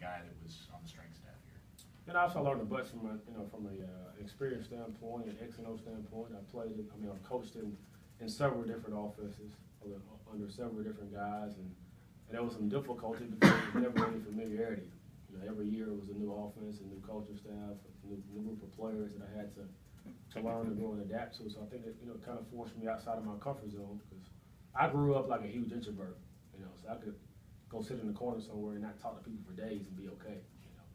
guy that was on the strength staff here? And I also learned a bunch from a experience standpoint, an X and O standpoint. I've coached in several different offenses under several different guys, and there was some difficulty because there was never any familiarity. Every year it was a new offense, a new coaching staff, a new group of players that I had to learn and grow and adapt to. So I think that it kind of forced me outside of my comfort zone because I grew up like a huge introvert. So I could go sit in the corner somewhere and not talk to people for days and be okay.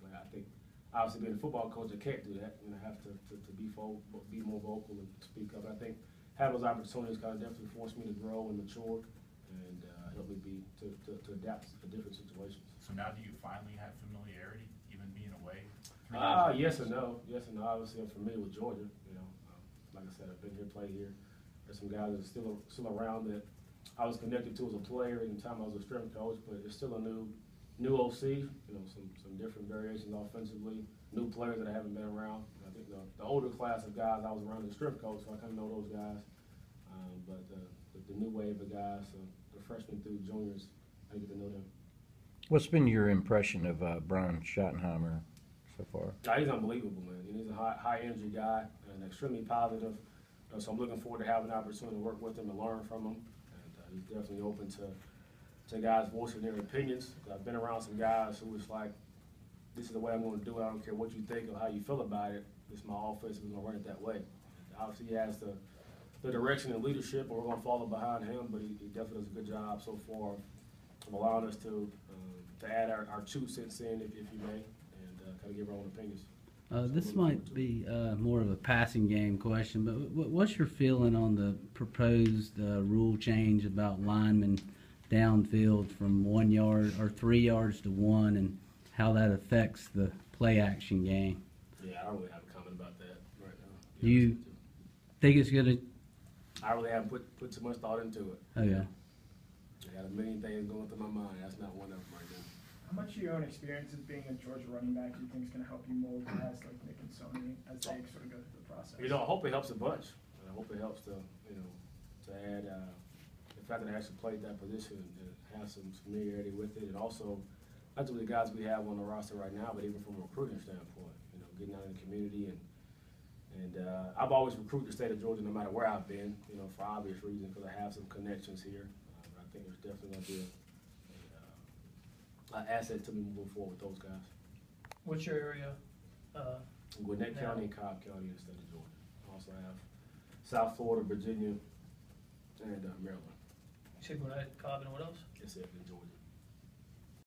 But I think obviously being a football coach, I can't do that. I have to be more vocal and speak up. I think having those opportunities kind of definitely forced me to grow and mature and help me to adapt to different situations. So now do you finally have familiarity, even being away? Yes and no. Yes and no. Obviously, I'm familiar with Georgia. Like I said, I've been here, played here. There's some guys that are still around that I was connected to as a player at the time I was a strength coach, but it's still a new OC. Some different variations offensively. New players that I haven't been around. I think the older class of guys I was around as a strength coach, so I kind of know those guys. But the new wave of guys, the freshmen through juniors, I get to know them. What's been your impression of Brian Schottenheimer so far? He's unbelievable, man. He's a high energy guy and extremely positive. So I'm looking forward to having an opportunity to work with him and learn from him. And he's definitely open to guys voicing their opinions. I've been around some guys who was like, this is the way I'm going to do it. I don't care what you think or how you feel about it. This is my offense. We're going to run it that way. And obviously, he has the direction and leadership, and we're going to follow behind him. But he definitely does a good job so far of allowing us to add our 2 cents in, if you may, and kind of give our own opinions. This might be more of a passing game question, but what's your feeling on the proposed rule change about linemen downfield from 1 yard or 3 yards to 1, and how that affects the play action game? Yeah, I don't really have a comment about that right now. Do you think it's going to? I really haven't put too much thought into it. Okay. I got a million things going through my mind. That's not one of them right now. How much of your own experience as being a Georgia running back do you think is going to help you mold guys like Nick and Sony as they sort of go through the process? I hope it helps a bunch. I hope it helps to add the fact that I actually played that position and have some familiarity with it, and also not just the guys we have on the roster right now, but even from a recruiting standpoint. Getting out in the community and I've always recruited the state of Georgia no matter where I've been. For obvious reasons because I have some connections here. I think there's definitely going to be an asset to me moving forward with those guys. What's your area? Gwinnett County and Cobb County in the state of Georgia. I also have South Florida, Virginia, and Maryland. You said Gwinnett, Cobb, and what else? Yes, in Georgia.